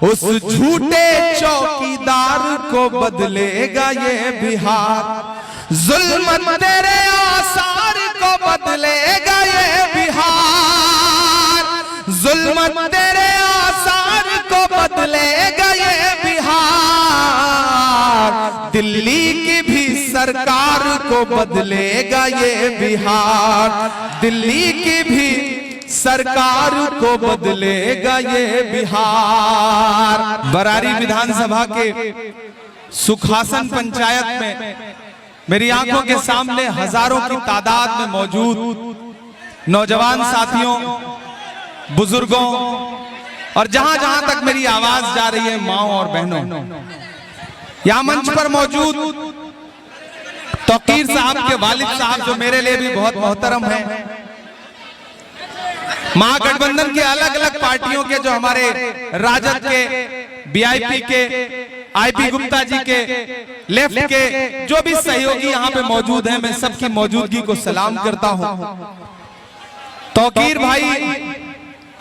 उस झूठे चौकीदार को बदलेगा ये बिहार। जुल्म तेरे आसार को बदलेगा ये बिहार। जुल्म तेरे आसार को बदलेगा ये बिहार। दिल्ली की भी सरकार को बदलेगा ये बिहार। दिल्ली की भी सरकार को बदलेगा ये बिहार। बरारी विधानसभा के सुखासन पंचायत में मेरी आंखों के सामने हजारों की तादाद में मौजूद नौजवान साथियों, बुजुर्गों और जहां जहां तक मेरी आवाज जा रही है माओ और बहनों, यहां मंच पर मौजूद तौकीर साहब के वालिद साहब जो मेरे लिए भी बहुत मोहतरम हैं, महागठबंधन के अलग अलग पार्टियों के जो हमारे राजद के, बीआईपी के, आईपी गुप्ता जी के, लेफ्ट के जो भी सहयोगी यहाँ पे मौजूद हैं, मैं सबकी मौजूदगी को सलाम करता हूँ। तौकीर भाई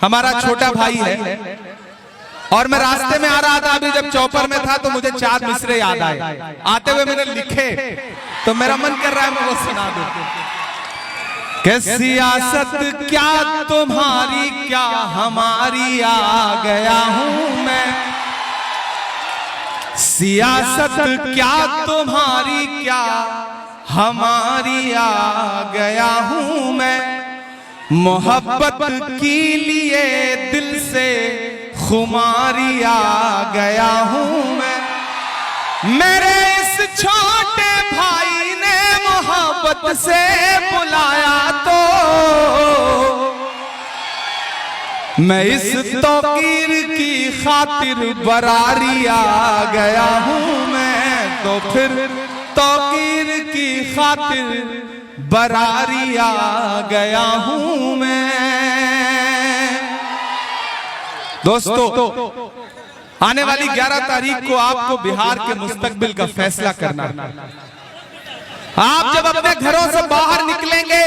हमारा छोटा भाई है और मैं रास्ते में आ रहा था, अभी जब चौपर में था तो मुझे 4 मिसरे याद आए। आते हुए मैंने लिखे तो मेरा मन कर रहा है मैं वो सुना दूं कि सियासत क्या तुम्हारी क्या हमारी आ गया हूं मैं। सियासत क्या तुम्हारी क्या हमारी आ गया हूं मैं। मोहब्बत के लिए दिल से खुमारी आ गया हूं मैं। मेरे इस छोटे भाई ने मोहब्बत से बुलाया तो मैं इस तौकीर की खातिर बरारी आ गया हूं मैं। तो फिर तौकीर की खातिर बरारी आ गया हूं मैं। दोस्तों, आने वाली 11 तारीख को आपको बिहार के मुस्तकबिल का फैसला करना है। आप जब अपने घरों से बाहर निकलेंगे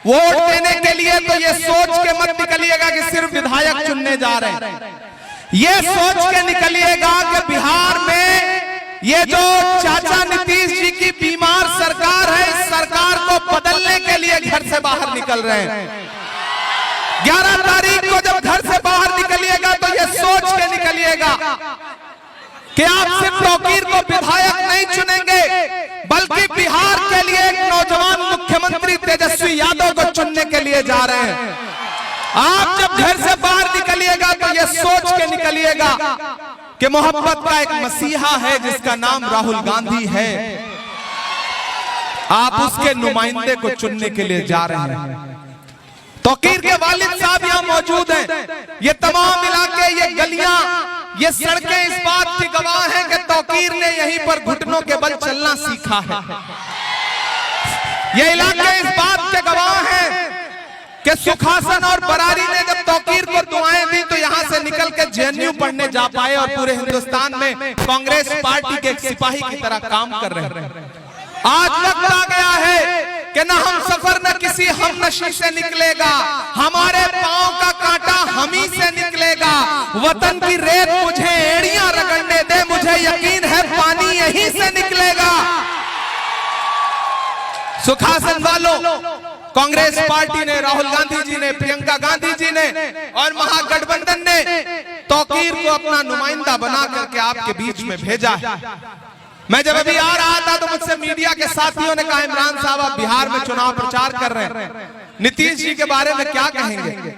वोट देने के लिए तो ये सोच के मत निकलिएगा कि सिर्फ विधायक चुनने जा रहे हैं। ये सोच के निकलिएगा कि बिहार में ये जो चाचा नीतीश जी की बीमार सरकार है, इस सरकार को बदलने के लिए घर से बाहर निकल रहे हैं। 11 तारीख को जब घर से बाहर निकलिएगा तो ये सोच के निकलिएगा कि आप सिर्फ तौकीर को विधायक नहीं चुनेंगे बल्कि बिहार के लिए एक नौजवान मुख्यमंत्री तेजस्वी यादव को चुनने के लिए जा रहे हैं। आप जब घर से बाहर निकलिएगा तो ये सोच के निकलिएगा कि मोहब्बत का एक मसीहा है जिसका नाम राहुल गांधी है। आप उसके नुमाइंदे को चुनने के लिए जा रहे हैं। तौकीर के वालिद साहब यहाँ मौजूद हैं। ये तमाम इलाके, ये गलियां, ये सड़कें इस बात की गवाह हैं कि तौकीर ने यहीं पर घुटनों के बल चलना सीखा है। ये इलाके इस बात के गवाह हैं कि सुखासन और बरारी ने जब तौकीर को दुआएं दी तो यहाँ से निकल के जेएनयू पढ़ने जा पाए और पूरे हिंदुस्तान में कांग्रेस पार्टी के एक सिपाही की तरह काम कर रहे हैं। आज वक्त आ गया है कि न हम सफर न किसी हम नशी से निकलेगा, हमारे पांव का कांटा हम ही से निकलेगा। वतन की रेत मुझे एड़ियां रगड़ने दे, मुझे यकीन है पानी यहीं से निकलेगा। सुखासन वालों, कांग्रेस पार्टी ने, राहुल गांधी जी ने, प्रियंका गांधी जी ने और महागठबंधन ने तौकीर को अपना नुमाइंदा बना करके आपके बीच में भेजा है। मैं जब अभी आ रहा था तो मुझसे मीडिया के साथियों ने कहा, इमरान साहब आप बिहार में चुनाव प्रचार कर रहे हैं, नीतीश जी के बारे में क्या कहेंगे?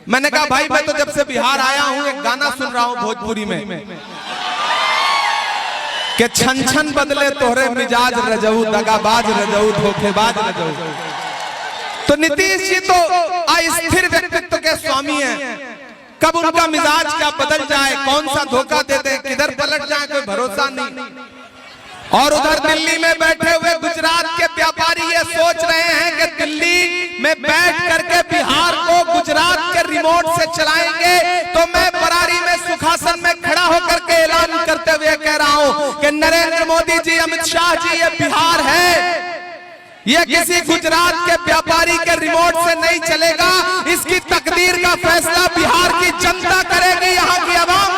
मैंने कहा भाई मैं तो जब से बिहार आया हूं एक गाना सुन रहा हूं भोजपुरी में कि छन छन बदले तोहरे मिजाज रजऊ, दगाबाज रजऊ, धोखेबाज रजऊ। तो नीतीश जी तो अस्थिर व्यक्तित्व के स्वामी हैं। कब उनका मिजाज क्या बदल जाए, कौन सा धोखा दे दे, किधर पलट जाए, कोई भरोसा नहीं। और उधर दिल्ली में बैठे हुए गुजरात के व्यापारी ये सोच रहे हैं कि दिल्ली में बैठ करके बिहार को गुजरात के रिमोट से चलाएंगे। तो मैं बरारी में सुखासन में खड़ा होकर के ऐलान करते हुए कह रहा हूं कि नरेंद्र मोदी जी, अमित शाह जी, ये बिहार है, ये किसी गुजरात के व्यापारी के रिमोट से नहीं चलेगा। इसकी तकदीर का फैसला बिहार की जनता करेगी, यहाँ की आवाम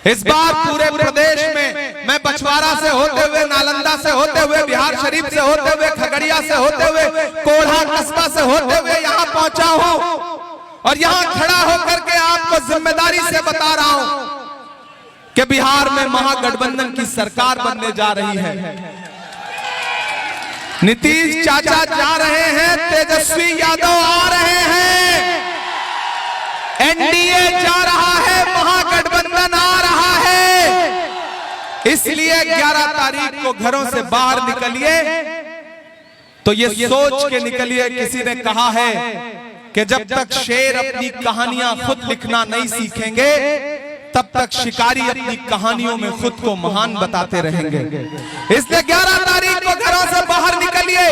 इस बार पूरे प्रदेश में मैं बछवाड़ा से होते हुए, नालंदा से होते हुए, बिहार शरीफ से होते हुए, खगड़िया से होते हुए, कोढ़ा कस्बा से होते हुए यहाँ पहुंचा हूं और यहाँ खड़ा होकर के आपको जिम्मेदारी से बता रहा हूं कि बिहार में महागठबंधन की सरकार बनने जा रही है। नीतीश चाचा जा रहे हैं, तेजस्वी यादव आ रहे हैं, एनडीए जा रहा है, महागठबंधन आ रहा है। इसलिए 11 तारीख को घरों से बाहर निकलिए तो ये सोच के निकलिए, किसी ने कहा है कि जब तक शेर अपनी कहानियां खुद लिखना नहीं सीखेंगे तब तक शिकारी अपनी कहानियों में खुद को महान बताते रहेंगे। इसलिए 11 तारीख को घरों से बाहर निकलिए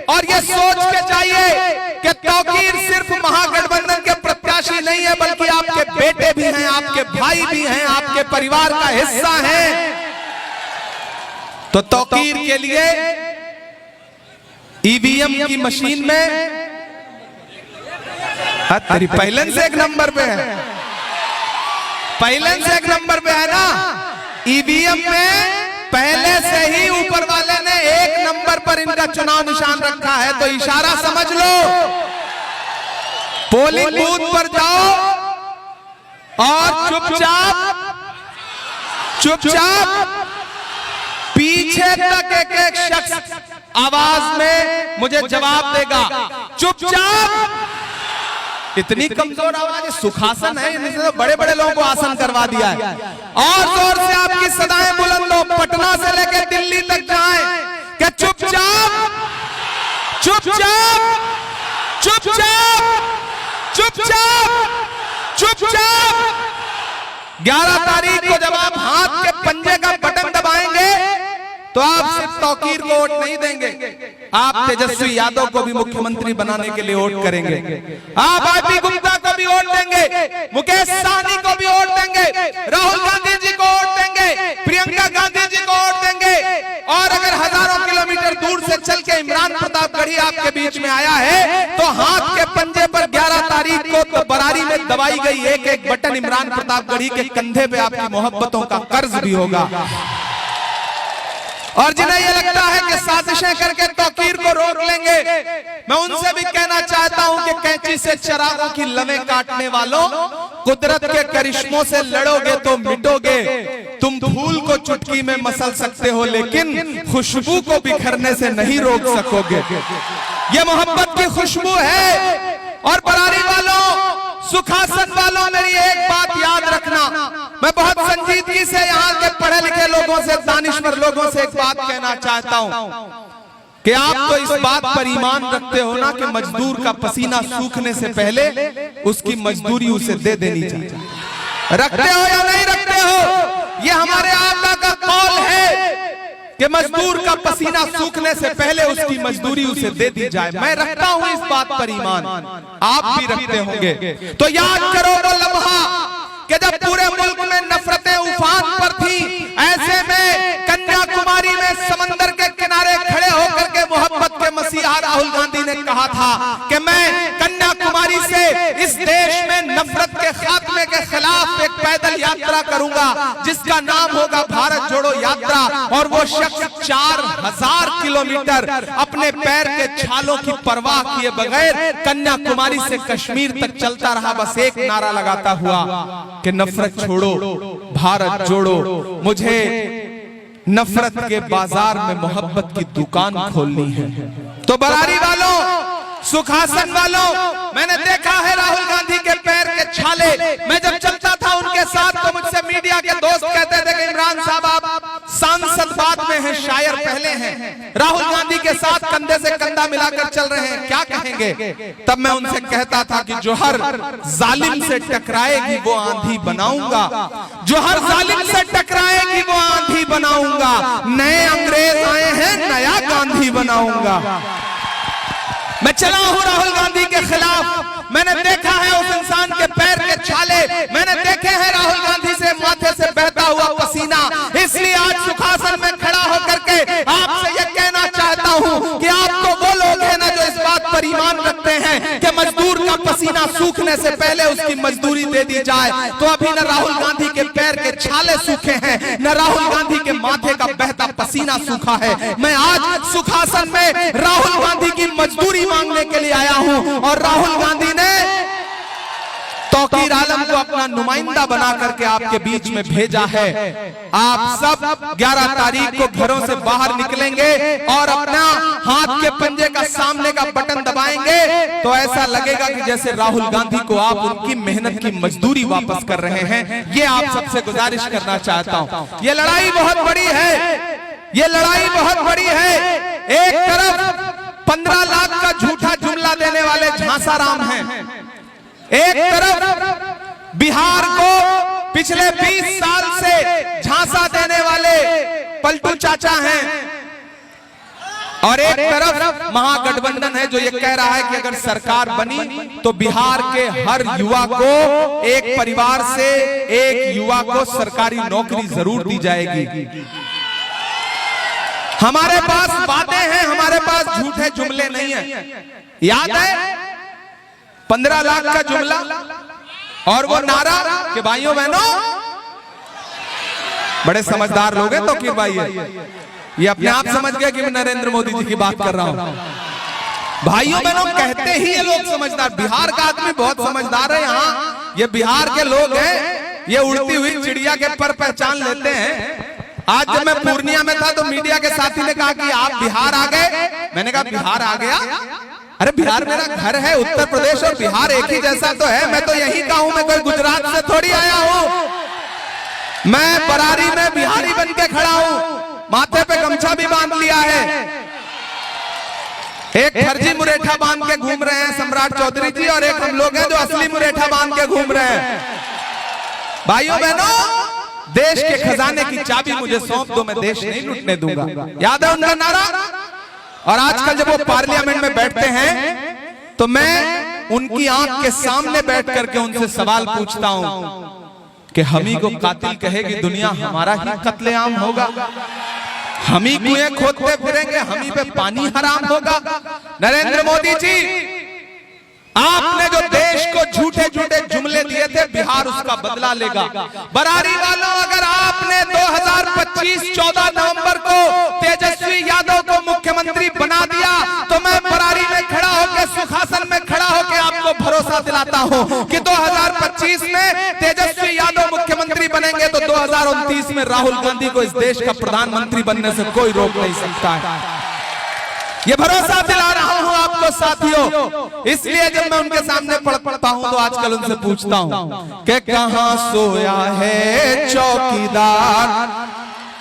और ये सोच के जाइए कि तौकीर सिर्फ महागठबंधन के प्रत्याशी नहीं है, बल्कि आपके बेटे भी हैं, आपके भाई भी हैं, आपके परिवार का हिस्सा हैं। तो तौकीर के लिए ईवीएम की मशीन में तेरी पहले से एक नंबर पे है, पहले से एक नंबर पे है ना। ईवीएम में पहले से ही ऊपर वाले ने एक नंबर पर इनका चुनाव निशान रखा है, तो इशारा समझ लो। पोलिंग बूथ पर जाओ और चुपचाप पीछे तक एक एक शख्स आवाज में मुझे जवाब देगा, चुपचाप। इतनी कमजोर आवाज, सुखासन है, इनसे तो बड़े बड़े लोगों को आसन करवा दिया है। और जोर से आपकी सदाएं बुलंद हो, पटना से लेकर दिल्ली तक जाएं कि चुपचाप चुपचाप चुपचाप चुपचाप चुपचाप। 11 तारीख को जब आप हाथ के पंजे का बटन दबाएंगे तो आप सिर्फ तौकीर को वोट नहीं देंगे, आप तेजस्वी यादव को भी मुख्यमंत्री बनाने के लिए वोट करेंगे, आप आरपी गुप्ता को भी वोट देंगे, मुकेश सहनी को भी वोट देंगे, राहुल गांधी जी को वोट देंगे, प्रियंका गांधी जी को वोट देंगे। और अगर हजारों किलोमीटर दूर से चल के इमरान प्रतापगढ़ी आपके बीच में आया है तो हाथ के पंजे पर 11 तारीख को तो बरारी में दबाई गई एक एक बटन इमरान प्रतापगढ़ी के कंधे पे आपकी मोहब्बतों का कर्ज भी होगा। और जिन्हें यह लगता है कि साजिशें करके तौकीर को रोक लेंगे, मैं उनसे भी कहना चाहता हूं कि कैंची से चिरागों की लवें काटने वालों, कुदरत के करिश्मों से लड़ोगे तो मिटोगे। तुम फूल को चुटकी में मसल सकते हो लेकिन खुशबू को बिखरने से नहीं रोक सकोगे। ये मोहब्बत की खुशबू है। और बरारी वालों, सुखासन वालों, मेरी एक बात याद रखना, मैं बहुत संजीदगी से यहाँ के पढ़े लिखे लोगों से, दानिश्वर लोगों से एक बात कहना चाहता हूँ कि आप तो इस बात पर ईमान रखते हो ना कि मजदूर का पसीना सूखने से पहले उसकी मजदूरी उसे दे देनी चाहिए। रखते हो या नहीं रखते हो? ये हमारे आका का कौल है कि मजदूर का पसीना सूखने से पहले उसकी मजदूरी उसे दे दी जाए। मैं रखता हूं इस बात पर ईमान, आप भी रखते होंगे। तो याद करो वो लम्हा कि जब पूरे मुल्क में नफरतें उफान पर थी, ऐसे में कन्याकुमारी में समंदर के किनारे खड़े होकर के मोहब्बत के मसीहा राहुल गांधी ने कहा था कि मैं कन्याकुमारी से इस देश में नफरत के खात्मे के खिलाफ एक पैदल यात्रा करूंगा जिसका नाम होगा भारत जोड़ो यात्रा। और वो शख्स 4000 किलोमीटर अपने पैर के छालों की परवाह किए बगैर कन्याकुमारी से कश्मीर तक चलता रहा, बस एक नारा लगाता हुआ कि नफरत छोड़ो भारत जोड़ो। मुझे नफरत के बाजार में मोहब्बत की दुकान खोलनी है। तो बरारी वालों, सुखासन वालों, मैंने देखा है राहुल गांधी के पैर के छाले। मैं जब चलता था उनके साथ तो मुझसे मीडिया के दोस्त कहते थे कि इमरान साहब आप सांसद बाद में हैं, शायर पहले हैं, राहुल गांधी के साथ कंधे से कंधा मिलाकर चल रहे हैं, क्या कहेंगे? तब मैं उनसे कहता था कि जो हर जालिम से टकराएगी वो आंधी बनाऊंगा, जो हर जालिम से टकराएगी वो आंधी बनाऊंगा। नए अंग्रेज आए हैं, नया गांधी बनाऊंगा। मैं चला हूं राहुल गांधी के खिलाफ। मैंने देखा है उस इंसान के पैर के छाले, मैंने देखे हैं राहुल गांधी से माथे से बहता हुआ पसीना। इसलिए आज सुखासन में खड़ा होकर के आपसे यह कहना चाहता हूं कि आप तो वो लोग हैं ना जो इस बात पर ईमान रखते हैं कि मजदूर का पसीना सूखने से पहले उसकी मजदूरी दे दी जाए। तो अभी न राहुल गांधी के पैर के छाले सूखे हैं, न राहुल गांधी के माथे का बहता पसीना सूखा है। मैं आज सुखासन में राहुल गांधी की मजदूरी मांगने के लिए आया हूं और राहुल गांधी ने तौकीर आलम को अपना नुमाइंदा बना करके आपके बीच में भेजा है। आप सब 11 तारीख को घरों से बाहर निकलेंगे और अपना हाथ के पंजे का सामने का बटन दबाएंगे तो ऐसा लगेगा कि जैसे राहुल गांधी को आप उनकी मेहनत की मजदूरी वापस कर रहे हैं। ये आप सबसे गुजारिश करना चाहता हूं। ये लड़ाई बहुत बड़ी है, ये लड़ाई बहुत बड़ी है। एक तरफ 15 लाख का झूठा जुमला देने वाले झांसाराम हैं, एक तरफ बिहार को पिछले 20 साल से झांसा देने वाले पलटू चाचा हैं और एक तरफ महागठबंधन है जो ये कह रहा है कि अगर सरकार बनी तो बिहार के हर युवा को, एक परिवार से एक युवा को सरकारी नौकरी जरूर दी जाएगी। हमारे पास बातें हैं, हमारे पास झूठे जुमले नहीं है। याद है 15 लाख का जुमला और वो नारा कि भाइयों बहनों, बड़े समझदार लोग हैं तौकीर भाई है, ये अपने आप समझ गया कि मैं नरेंद्र मोदी जी की बात कर रहा हूं। भाइयों बहनों कहते ही ये लोग समझदार, बिहार का आदमी बहुत समझदार है। यहाँ ये बिहार के लोग हैं, ये उड़ती हुई चिड़िया के पर पहचान लेते हैं। आज जब मैं पूर्णिया में था तो मीडिया के साथी ने कहा कि आप बिहार आ गए। मैंने कहा बिहार आ गया? अरे बिहार मेरा घर है, उत्तर प्रदेश और बिहार एक ही जैसा तो है। मैं तो यहीं का हूं, मैं कोई गुजरात से थोड़ी आया हूं। मैं बरारी में बिहारी बन के खड़ा हूं, माथे पे गमछा भी बांध लिया है। एक फर्जी मुरेठा बांध के घूम रहे हैं सम्राट चौधरी जी और एक हम लोग हैं जो असली मुरेठा बांध के घूम रहे हैं। भाइयों बहनों, देश के खजाने की चाबी मुझे सौंप दो, मैं देश नहीं लूटने दूंगा। याद है उनका नारा? और आजकल जब वो पार्लियामेंट में बैठते हैं तो मैं उनकी आंख के सामने बैठ करके उनसे सवाल पूछता हूं कि हम ही को कातिल कहेगी दुनिया, हमारा ही कत्लेआम होगा, हम ही कुएं खोदते फिरेंगे, हम ही पे पानी हराम होगा। नरेंद्र मोदी जी, आपने जो देश को झूठे झूठे जुमले दिए थे, बिहार उसका बदला लेगा। बरारी वालों, अगर आपने 2025 14 नवंबर को तेजस्वी यादव को मुख्यमंत्री बना दिया तो मैं बरारी में खड़ा होकर, सुखासन में खड़ा होकर आपको भरोसा दिलाता हूं कि 2025 में तेजस्वी यादव मुख्यमंत्री बनेंगे तो 2029 में राहुल गांधी को इस देश का प्रधानमंत्री बनने से कोई रोक नहीं सकता है। ये भरोसा दिला रहा हूं आपको साथियों। इसलिए जब मैं उनके सामने पढ़ता हूं तो आजकल उनसे पूछता हूं कि कहां सोया है चौकीदार।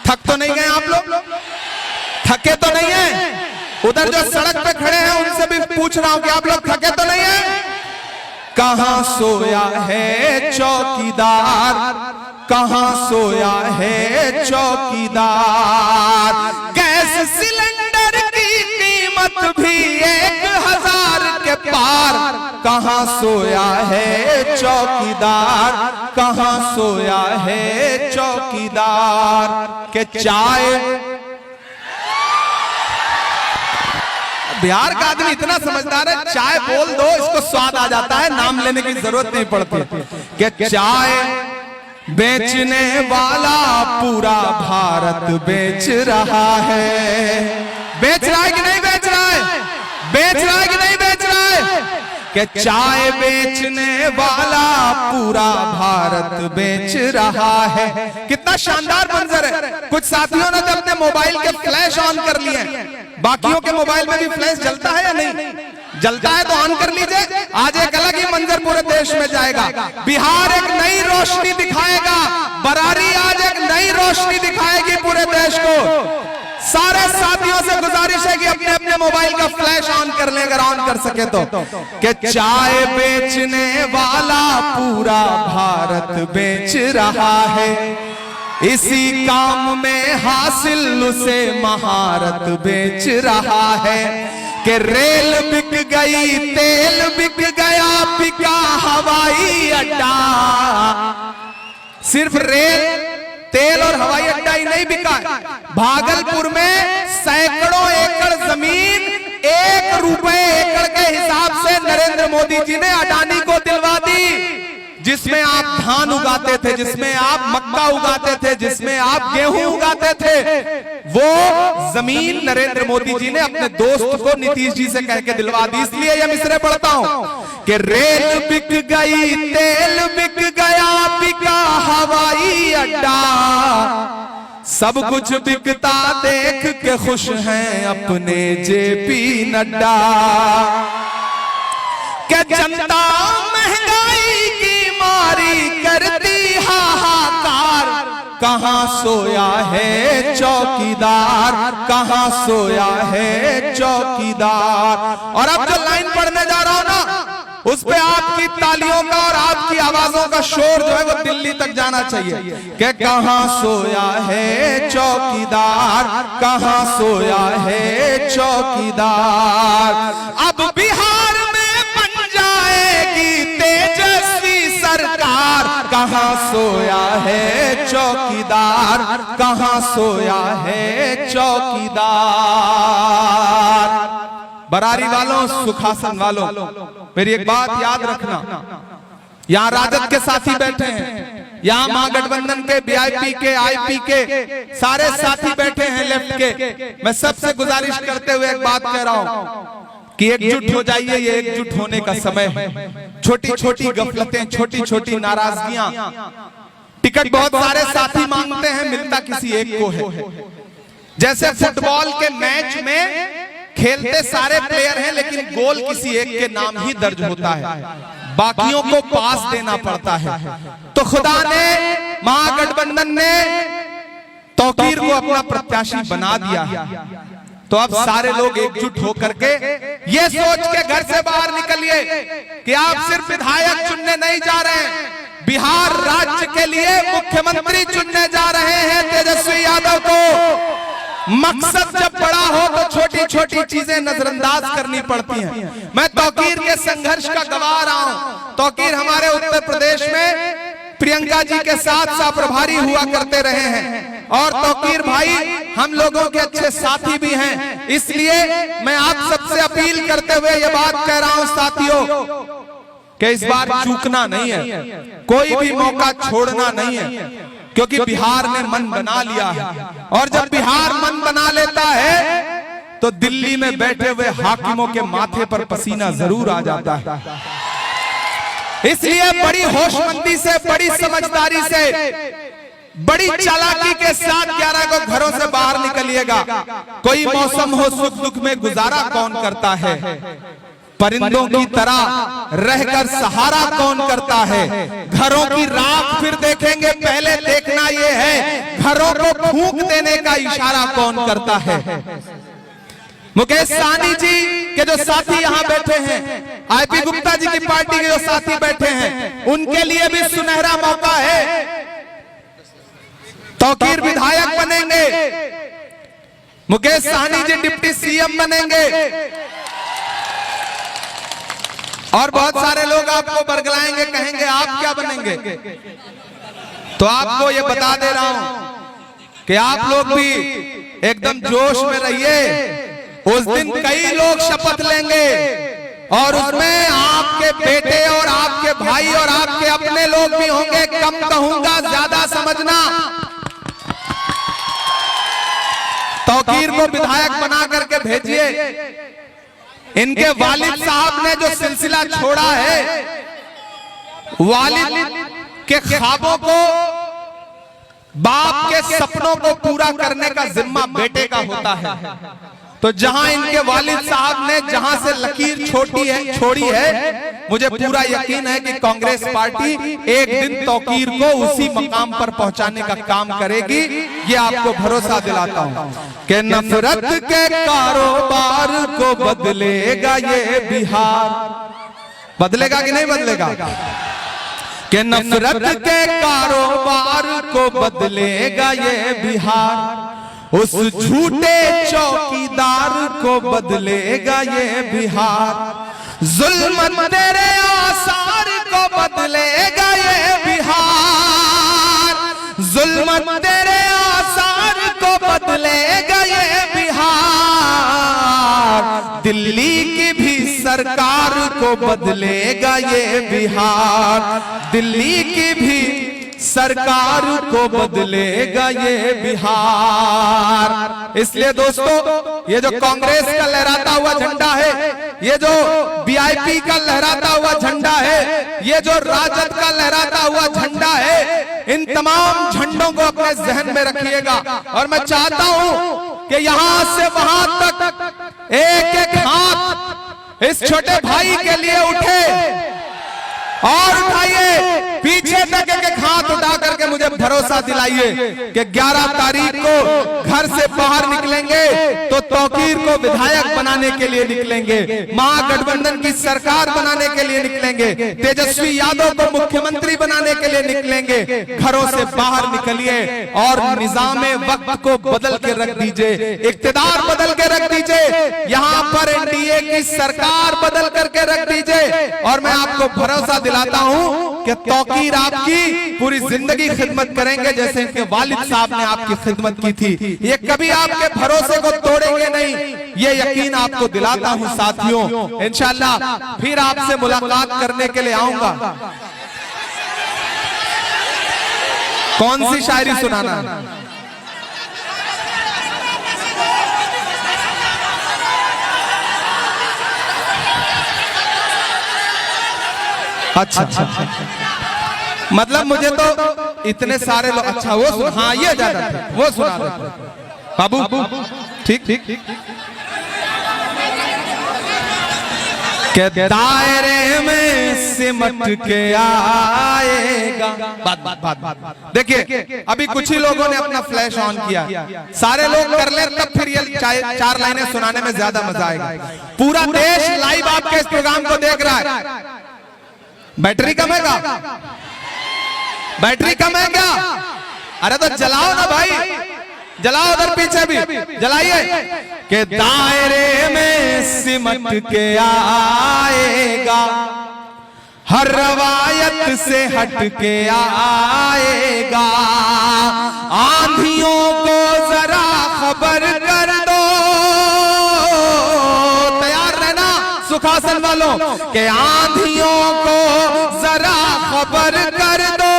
थक तो नहीं गए आप लोग? थके तो नहीं है? उधर जो सड़क पे खड़े हैं उनसे भी पूछ रहा हूं कि आप लोग थके तो नहीं है? कहां सोया है चौकीदार, कहां सोया है चौकीदार। गैस सिलेंडर की कीमत भी 1000 के पार, कहां सोया है चौकीदार, कहां सोया है चौकीदार। के चाय, बिहार का आदमी इतना समझदार है, चाय बोल दो इसको स्वाद आ जाता है, नाम लेने की जरूरत नहीं पड़ती। कि चाय बेचने वाला पूरा भारत बेच रहा है। बेच रहा है कि नहीं बेच रहा है? बेच रहा है कि नहीं बेच रहा है? कि चाय बेचने वाला पूरा भारत बेच रहा है। कितना शानदार मंजर है। कुछ साथियों ने तो अपने मोबाइल के फ्लैश ऑन कर लिए हैं। बाकियों के मोबाइल में भी फ्लैश जलता है या नहीं? जलता है तो ऑन कर लीजिए। आज एक अलग ही मंजर पूरे देश में जाएगा। बिहार एक नई रोशनी दिखाएगा, बरारी आज एक नई रोशनी दिखाएगी पूरे देश को। सारे साथियों से गुजारिश है कि अपने अपने मोबाइल का फ्लैश ऑन कर लें अगर ऑन कर सके तो। कि चाय बेचने वाला पूरा भारत बेच रहा है, इसी काम में हासिल उसे महारत बेच रहा है। कि रेल बिक गई, तेल बिक गया, बिका हवाई अड्डा। सिर्फ रेल, तेल और हवाई अड्डा ही नहीं बिका, भागलपुर में सैकड़ों एकड़ जमीन 1 रुपए एकड़ के हिसाब से नरेंद्र मोदी जी ने अडानी को दिलवा दी। जिसमें आप धान उगाते थे, जिसमें आप मक्का उगाते थे, जिसमें आप गेहूं उगाते थे, वो जमीन नरेंद्र मोदी जी ने अपने दोस्त को नीतीश जी से कह के दिलवा दी। इसलिए ये मिसरे पढ़ता हूं कि रेल बिक गई, तेल बिक गया, बिका हवाई अड्डा, सब कुछ बिकता देख के खुश हैं अपने जेपी नड्डा। क्या जनता महंगाई की मारी करती हाहाकार, कहां सोया है चौकीदार, कहां सोया है चौकीदार। और अब जो लाइन पढ़ने जा रहा हूं ना, उस पे आपकी तालियों का और आपकी आवाजों का शोर जो है वो दिल्ली तक जाना चाहिए कि कहां सोया है चौकीदार, कहां सोया है चौकीदार। अब बिहार में बन जाएगी तेजस्वी सरकार, कहां सोया है चौकीदार, कहां सोया है चौकीदार। बरारी वालों, सुखासन वालों, मेरी एक बात याद रखना, यहां राजद के साथी बैठे हैं, यहां महागठबंधन के, बीआईपी के, आईपी के सारे साथी बैठे हैं लेफ्ट के। मैं सबसे गुजारिश करते हुए एक बात कह रहा हूं कि एकजुट हो जाइए, ये एकजुट होने का समय है। छोटी छोटी गफलतें, छोटी छोटी नाराजगियां, टिकट बहुत सारे साथी मांगते हैं, मिलता किसी एक को है। जैसे फुटबॉल के मैच में खेलते सारे प्लेयर हैं, लेकिन गोल किसी एक के नाम ही दर्ज होता है, बाकियों को पास देना पड़ता है। तो खुदा ने, महागठबंधन ने तौकीर को अपना प्रत्याशी बना दिया। तो अब सारे लोग एकजुट होकर के ये सोच के घर से बाहर निकलिए कि आप सिर्फ विधायक चुनने नहीं जा रहे हैं, बिहार राज्य के लिए मुख्यमंत्री चुनने जा रहे हैं तेजस्वी यादव को। मकसद जब बड़ा हो तो छोटी छोटी चीजें नजरअंदाज करनी पड़ती हैं। मैं तौकीर के संघर्ष का गवाह रहा हूं। तौकीर हमारे उत्तर प्रदेश में प्रियंका जी के साथ प्रभारी हुआ करते रहे हैं, और तौकीर भाई हम लोगों के अच्छे साथी भी हैं। इसलिए मैं आप सबसे अपील करते हुए ये बात कह रहा हूं साथियों कि इस बार चूकना नहीं है, कोई भी मौका छोड़ना नहीं है, क्योंकि बिहार ने मन बना लिया है। और जब बिहार मन बना लेता है तो दिल्ली में बैठे हुए हाकिमों के माथे पर पसीना जरूर आ जाता है। इसलिए बड़ी होशमंदी से, बड़ी समझदारी से, बड़ी चालाकी के साथ 11 को घरों से बाहर निकलिएगा। कोई मौसम हो, सुख दुख में गुजारा कौन करता है, परिंदों की तरह रहकर सहारा कौन करता है। घरों की राख फिर देखेंगे, पहले देखना ये है घरों को फूंक देने का इशारा कौन करता है। मुकेश सहनी जी के जो साथी यहाँ बैठे हैं, आईपी गुप्ता जी की पार्टी के जो साथी बैठे हैं, उनके लिए भी सुनहरा मौका है। तौकीर विधायक बनेंगे, मुकेश सहनी जी डिप्टी सीएम बनेंगे, और बहुत सारे लोग आपको बरगलाएंगे, कहेंगे आप क्या बनेंगे। तो आपको ये बता दे रहा हूं कि आप लोग भी एकदम जोश में रहिए। उस दिन कई लोग शपथ लेंगे और उसमें आपके बेटे और आपके भाई और आपके अपने लोग भी होंगे। कम कहूंगा, ज्यादा समझना। तौकीर को विधायक बना करके भेजिए। इनके वालिद साहब ने जो सिलसिला छोड़ा है, वालिद के ख्वाबों को, बाप के सपनों को पूरा करने का जिम्मा बेटे का होता है। तो जहां इनके वालिद साहब ने जहां से लकीर छोड़ी है, मुझे पूरा यकीन है कि कांग्रेस पार्टी एक दिन तौकीर को उसी मकाम पर पहुंचाने का काम करेगी। ये आपको भरोसा दिलाता हूं कि नफरत के कारोबार को बदलेगा ये बिहार। बदलेगा कि नहीं बदलेगा? कि नफरत के कारोबार को बदलेगा ये बिहार, उस झूठे चौकीदार को बदलेगा ये बिहार, जुल्म तेरे आसार को बदलेगा ये बिहार, जुल्म तेरे आसार को बदलेगा ये बिहार। दिल्ली की भी सरकार को बदलेगा ये बिहार, दिल्ली की भी सरकार को बदलेगा ये बिहार। इसलिए दोस्तों, ये जो कांग्रेस का लहराता हुआ झंडा है, ये जो वीआईपी का लहराता हुआ झंडा है, ये जो राजद का लहराता हुआ झंडा है, इन तमाम झंडों को अपने जहन में रखिएगा। और मैं चाहता हूं कि यहां से वहां तक एक एक हाथ इस छोटे भाई के लिए उठे और उठाइए, पीछे तक एक एक हाथ उठा करके मुझे भरोसा दिलाइए कि 11 तारीख को घर से बाहर निकलेंगे तो तौकीर को विधायक बनाने के लिए निकलेंगे, महागठबंधन की सरकार बनाने के लिए निकलेंगे, तेजस्वी यादव को मुख्यमंत्री बनाने के लिए निकलेंगे। घरों से बाहर निकलिए और निजामे वक्त को बदल के रख दीजिए, इक्तिदार बदल के रख दीजिए, यहाँ पर एनडीए की सरकार बदल करके रख दीजिए। और मैं आपको भरोसा दिलाता हूं कि तौकीर आपकी पूरी जिंदगी खिदमत करेंगे, जैसे इनके वालिद साहब ने आपकी खिदमत की थी। ये कभी आपके भरोसे को तोड़ेंगे नहीं, ये यकीन आपको दिलाता हूं साथियों। इंशाअल्लाह फिर आपसे मुलाकात करने के लिए आऊंगा। कौन सी शायरी सुनाना? अच्छा, मतलब मुझे तो इतने सारे लोग, अच्छा वो हाँ ये ज्यादा वो सुना दो बाबू। ठीक ठीक के दायरे में सिमट के आएगा। बात देखिए, अभी कुछ ही लोगों ने अपना फ्लैश ऑन किया, सारे लोग कर ले तब फिर ये 4 लाइनें सुनाने में ज्यादा मजा आएगा। पूरा देश लाइव आपके इस प्रोग्राम को देख रहा है। बैटरी कम है क्या? बैटरी कम है क्या? अरे तो जलाओ ना भाई, जलाओ, उधर पीछे भी जलाइए। के दायरे में सिमट के आएगा, हर रवायत से हट के आएगा, आंधियों को जरा खबर कर दो, तैयार रहना सुखासन वालों, के आंधियों को जरा खबर कर दो,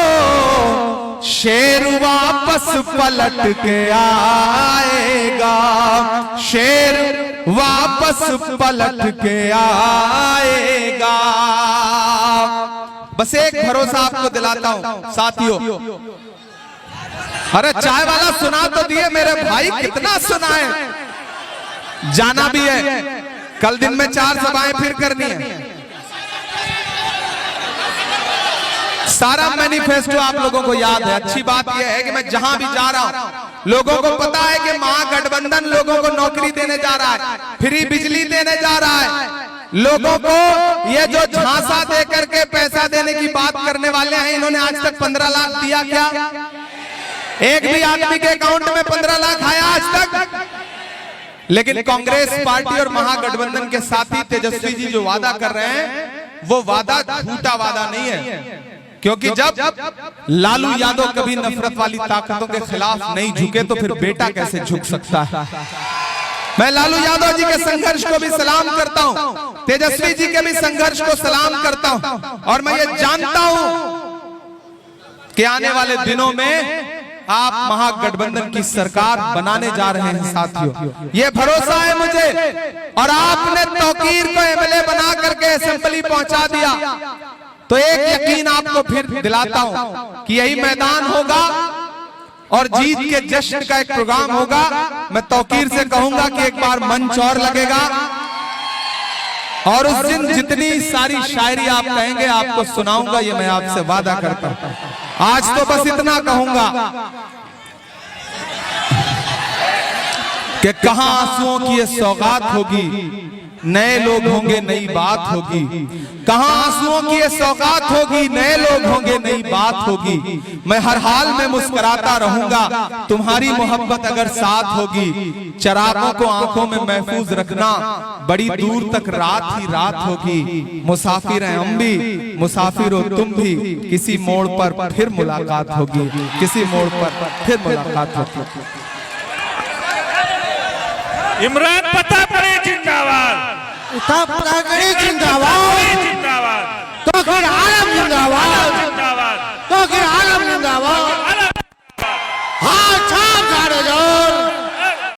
शेर वापस पलट के आएगा, शेर वापस पलट के आएगा। बस एक भरोसा आपको दिलाता हूं साथियों। अरे चाय वाला सुना तो दिए मेरे भाई, कितना सुनाए, जाना भी है, कल दिन में 4 सभाएं फिर करनी है। सारा मैनिफेस्टो आप लोगों को याद है। अच्छी बात यह है कि मैं जहां भी जा रहा हूं, लोगों को पता है कि महागठबंधन लोगों को नौकरी देने जा रहा है, फ्री बिजली देने जा रहा है। लोगों को ये जो झांसा दे करके पैसा देने की बात करने वाले हैं, इन्होंने आज तक 15 लाख दिया क्या? एक भी आदमी के अकाउंट में 15 लाख आया आज तक? लेकिन कांग्रेस पार्टी और महागठबंधन के साथी तेजस्वी जी जो वादा कर रहे हैं, वो वादा झूठा वादा नहीं है। क्योंकि जब लालू यादव कभी नफरत वाली ताकतों के खिलाफ नहीं झुके तो फिर बेटा कैसे झुक सकता है? मैं लालू यादव जी के संघर्ष को भी सलाम करता हूं, तेजस्वी जी के भी संघर्ष को सलाम करता हूं, और मैं ये जानता हूं कि आने वाले दिनों में आप महागठबंधन की सरकार बनाने जा रहे हैं साथियों, ये भरोसा है मुझे। और आपने तौकीर को एमएलए बना करके असेंबली पहुंचा दिया, तो एक यकीन आपको फिर दिलाता हूं कि यही मैदान होगा और जीत के जश्न का एक प्रोग्राम होगा। मैं तौकीर से कहूंगा कि एक बार मंच और लगेगा, और उस दिन जितनी सारी शायरी आप कहेंगे आपको सुनाऊंगा, ये मैं आपसे वादा करता हूं। आज तो बस इतना कहूंगा कि कहां आंसुओं की ये सौगात होगी, नए लोग होंगे नई बात होगी। कहां आंसुओं की ये सौगात होगी, नए लोग होंगे नई बात होगी। मैं हर हाल में मुस्कुराता रहूंगा, तुम्हारी मोहब्बत अगर साथ होगी। चरागों को आंखों में महफूज रखना, बड़ी दूर तक रात ही रात होगी। मुसाफिर हैं हम भी, मुसाफिर हो तुम भी, किसी मोड़ पर फिर मुलाकात होगी, किसी मोड़ पर फिर मुलाकात होगी। इमरान प्रताप जिंदाबाद। तब तकड़ी जिंदाबाद, जिंदाबाद, तो फिर आलम जिंदाबाद, जिंदाबाद, तो फिर आलम जिंदाबाद।